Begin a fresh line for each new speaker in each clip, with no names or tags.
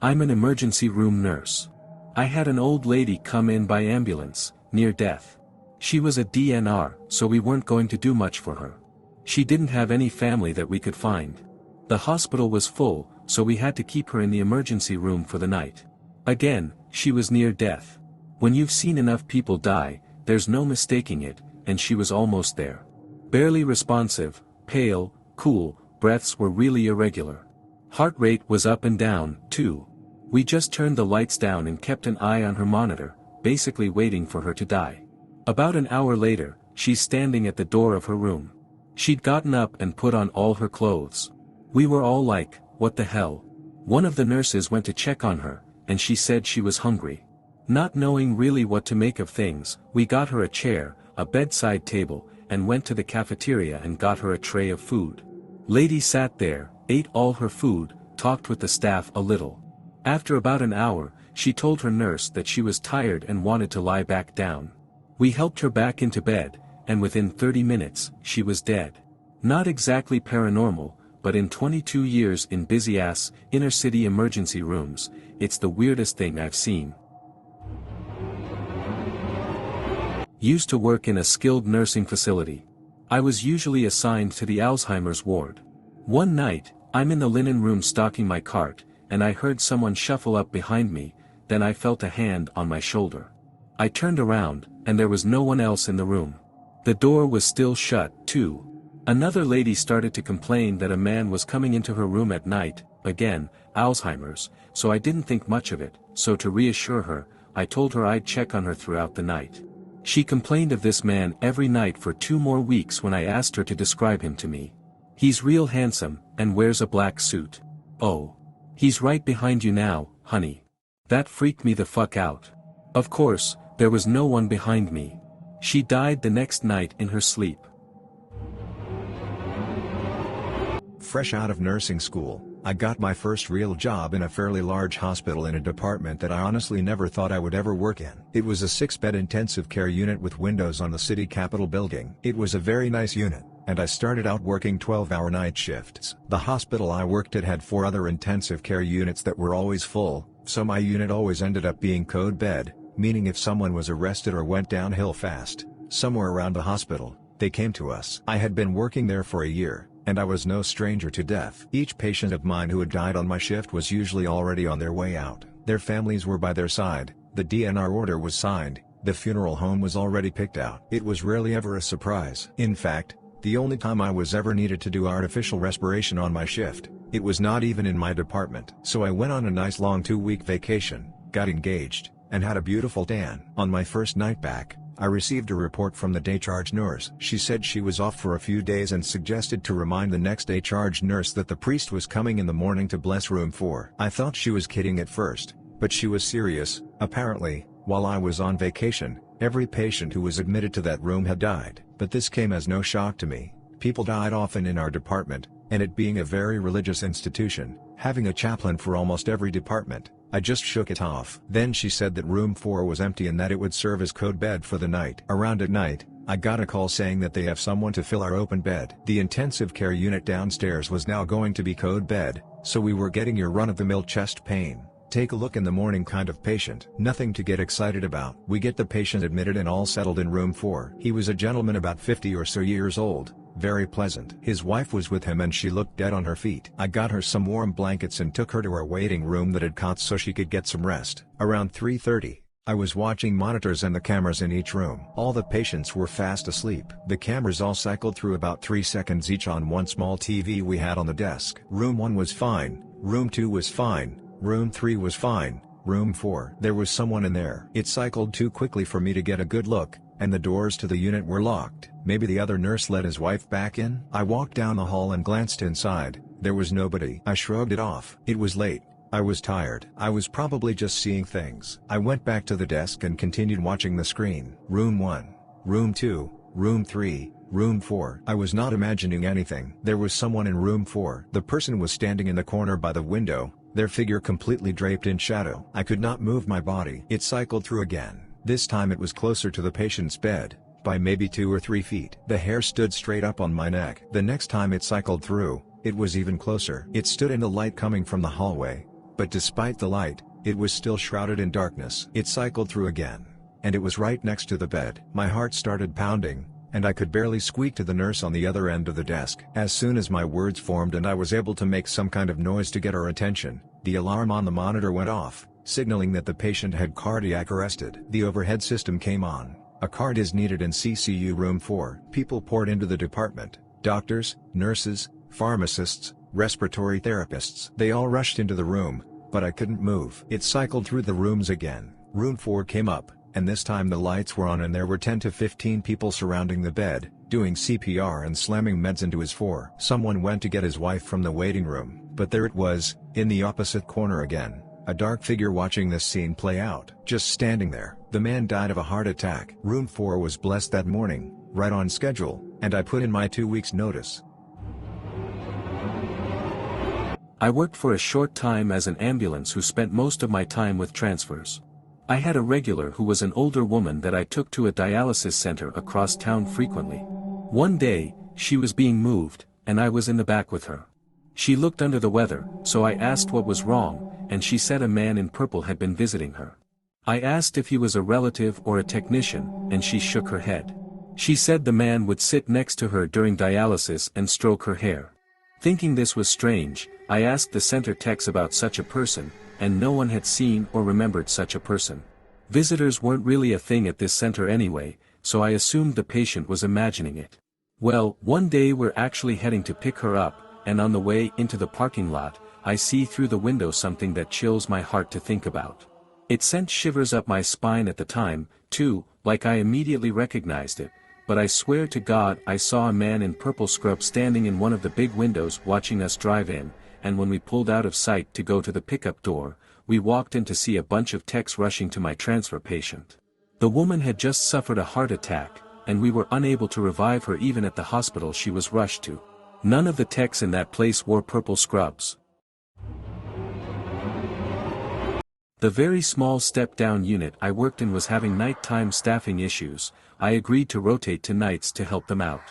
I'm an emergency room nurse. I had an old lady come in by ambulance, near death. She was a DNR, so we weren't going to do much for her. She didn't have any family that we could find. The hospital was full, so we had to keep her in the emergency room for the night. Again, she was near death. When you've seen enough people die, there's no mistaking it, and she was almost there. Barely responsive, pale, cool, breaths were really irregular. Heart rate was up and down, too. We just turned the lights down and kept an eye on her monitor, basically waiting for her to die. About an hour later, she's standing at the door of her room. She'd gotten up and put on all her clothes. We were all like, what the hell? One of the nurses went to check on her, and she said she was hungry. Not knowing really what to make of things, we got her a chair, a bedside table, and went to the cafeteria and got her a tray of food. Lady sat there, ate all her food, talked with the staff a little. After about an hour, she told her nurse that she was tired and wanted to lie back down. We helped her back into bed, and within 30 minutes, she was dead. Not exactly paranormal, but in 22 years in busy-ass, inner-city emergency rooms, it's the weirdest thing I've seen. Used to work in a skilled nursing facility. I was usually assigned to the Alzheimer's ward. One night, I'm in the linen room stocking my cart, and I heard someone shuffle up behind me, then I felt a hand on my shoulder. I turned around, and there was no one else in the room. The door was still shut, too. Another lady started to complain that a man was coming into her room at night, again, Alzheimer's, so I didn't think much of it, so to reassure her, I told her I'd check on her throughout the night. She complained of this man every night for 2 more weeks when I asked her to describe him to me. He's real handsome, and wears a black suit. Oh. He's right behind you now, honey. That freaked me the fuck out. Of course, there was no one behind me. She died the next night in her sleep.
Fresh out of nursing school, I got my first real job in a fairly large hospital in a department that I honestly never thought I would ever work in. It was a 6-bed intensive care unit with windows on the city capitol building. It was a very nice unit, and I started out working 12-hour night shifts. The hospital I worked at had 4 other intensive care units that were always full, so my unit always ended up being code bed, meaning if someone was arrested or went downhill fast, somewhere around the hospital, they came to us. I had been working there for a year, and I was no stranger to death. Each patient of mine who had died on my shift was usually already on their way out. Their families were by their side, the DNR order was signed, the funeral home was already picked out. It was rarely ever a surprise. In fact, the only time I was ever needed to do artificial respiration on my shift, it was not even in my department. So I went on a nice long 2-week vacation, got engaged, and had a beautiful tan. On my first night back, I received a report from the day charge nurse. She said she was off for a few days and suggested to remind the next day charge nurse that the priest was coming in the morning to bless room 4. I thought she was kidding at first, but she was serious. Apparently, while I was on vacation, every patient who was admitted to that room had died. But this came as no shock to me. People died often in our department, and it being a very religious institution, having a chaplain for almost every department, I just shook it off. Then she said that room 4 was empty and that it would serve as code bed for the night. Around at night, I got a call saying that they have someone to fill our open bed. The intensive care unit downstairs was now going to be code bed, so we were getting your run-of-the-mill chest pain, take a look in the morning kind of patient. Nothing to get excited about. We get the patient admitted and all settled in room 4. He was a gentleman about 50 or so years old, very pleasant. His wife was with him and she looked dead on her feet. I got her some warm blankets and took her to our waiting room that had cots so she could get some rest. Around 3:30, I was watching monitors and the cameras in each room. All the patients were fast asleep. The cameras all cycled through about 3 seconds each on one small TV we had on the desk. Room 1 was fine, room 2 was fine, room 3 was fine, room 4. There was someone in there. It cycled too quickly for me to get a good look, and the doors to the unit were locked. Maybe the other nurse let his wife back in? I walked down the hall and glanced inside. There was nobody. I shrugged it off. It was late. I was tired. I was probably just seeing things. I went back to the desk and continued watching the screen. Room 1, room 2, room 3, room 4. I was not imagining anything. There was someone in room 4. The person was standing in the corner by the window, their figure completely draped in shadow. I could not move my body. It cycled through again. This time it was closer to the patient's bed, by maybe 2 or 3 feet. The hair stood straight up on my neck. The next time it cycled through, it was even closer. It stood in the light coming from the hallway, But despite the light, it was still shrouded in darkness. It cycled through again, and it was right next to the bed. My heart started pounding, and I could barely squeak to the nurse on the other end of the desk. As soon as my words formed and I was able to make some kind of noise to get her attention, the alarm on the monitor went off, signaling that the patient had cardiac arrested. The overhead system came on. A card is needed in CCU room 4. People poured into the department: doctors, nurses, pharmacists, respiratory therapists. They all rushed into the room, but I couldn't move. It cycled through the rooms again. Room 4 came up, and this time the lights were on and there were 10 to 15 people surrounding the bed, doing CPR and slamming meds into his 4. Someone went to get his wife from the waiting room, but there it was, in the opposite corner again, a dark figure watching this scene play out. Just standing there. The man died of a heart attack. Room 4 was blessed that morning, right on schedule, and I put in my 2 weeks notice.
I worked for a short time as an ambulance who spent most of my time with transfers. I had a regular who was an older woman that I took to a dialysis center across town frequently. One day, she was being moved, and I was in the back with her. She looked under the weather, so I asked what was wrong, and she said a man in purple had been visiting her. I asked if he was a relative or a technician, and she shook her head. She said the man would sit next to her during dialysis and stroke her hair. Thinking this was strange, I asked the center techs about such a person, and no one had seen or remembered such a person. Visitors weren't really a thing at this center anyway, so I assumed the patient was imagining it. Well, one day we're actually heading to pick her up, and on the way into the parking lot, I see through the window something that chills my heart to think about. It sent shivers up my spine at the time, too, like I immediately recognized it, but I swear to God I saw a man in purple scrub standing in one of the big windows watching us drive in, and when we pulled out of sight to go to the pickup door, we walked in to see a bunch of techs rushing to my transfer patient. The woman had just suffered a heart attack, and we were unable to revive her even at the hospital she was rushed to. None of the techs in that place wore purple scrubs. The very small step-down unit I worked in was having nighttime staffing issues. I agreed to rotate to nights to help them out.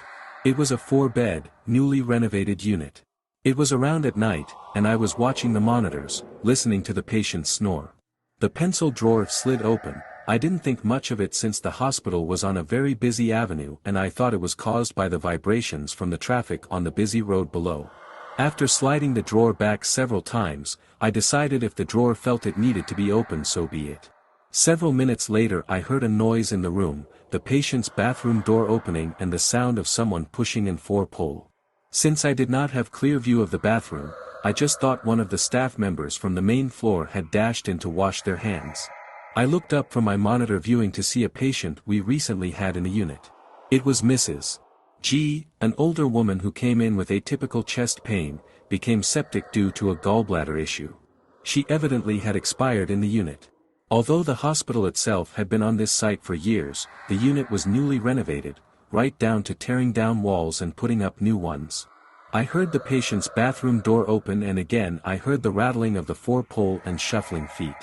It was a 4-bed, newly renovated unit. It was around at night, and I was watching the monitors, listening to the patients snore. The pencil drawer slid open. I didn't think much of it since the hospital was on a very busy avenue and I thought it was caused by the vibrations from the traffic on the busy road below. After sliding the drawer back several times, I decided if the drawer felt it needed to be opened, so be it. Several minutes later I heard a noise in the room, the patient's bathroom door opening and the sound of someone pushing in 4-pole. Since I did not have clear view of the bathroom, I just thought one of the staff members from the main floor had dashed in to wash their hands. I looked up from my monitor viewing to see a patient we recently had in the unit. It was Mrs. G, an older woman who came in with atypical chest pain, became septic due to a gallbladder issue. She evidently had expired in the unit. Although the hospital itself had been on this site for years, the unit was newly renovated, right down to tearing down walls and putting up new ones. I heard the patient's bathroom door open and again I heard the rattling of the 4-pole and shuffling feet.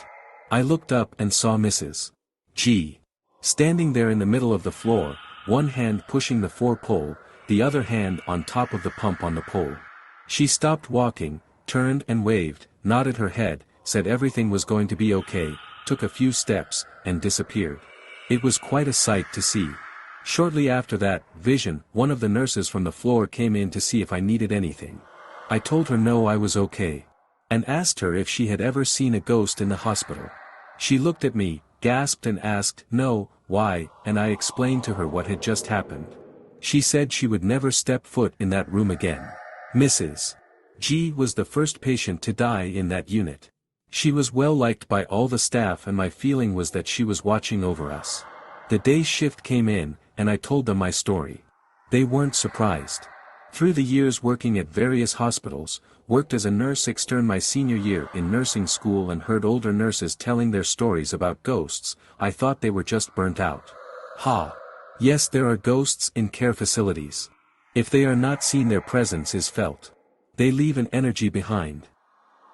I looked up and saw Mrs. G standing there in the middle of the floor, one hand pushing the 4-pole, the other hand on top of the pump on the pole. She stopped walking, turned and waved, nodded her head, said everything was going to be okay, took a few steps, and disappeared. It was quite a sight to see. Shortly after that vision, one of the nurses from the floor came in to see if I needed anything. I told her no, I was okay, and asked her if she had ever seen a ghost in the hospital. She looked at me, gasped and asked, "No, why?" and I explained to her what had just happened. She said she would never step foot in that room again. Mrs. G was the first patient to die in that unit. She was well liked by all the staff and my feeling was that she was watching over us. The day shift came in, and I told them my story. They weren't surprised. Through the years working at various hospitals, worked as a nurse extern my senior year in nursing school and heard older nurses telling their stories about ghosts, I thought they were just burnt out. Ha! Yes, there are ghosts in care facilities. If they are not seen, their presence is felt. They leave an energy behind.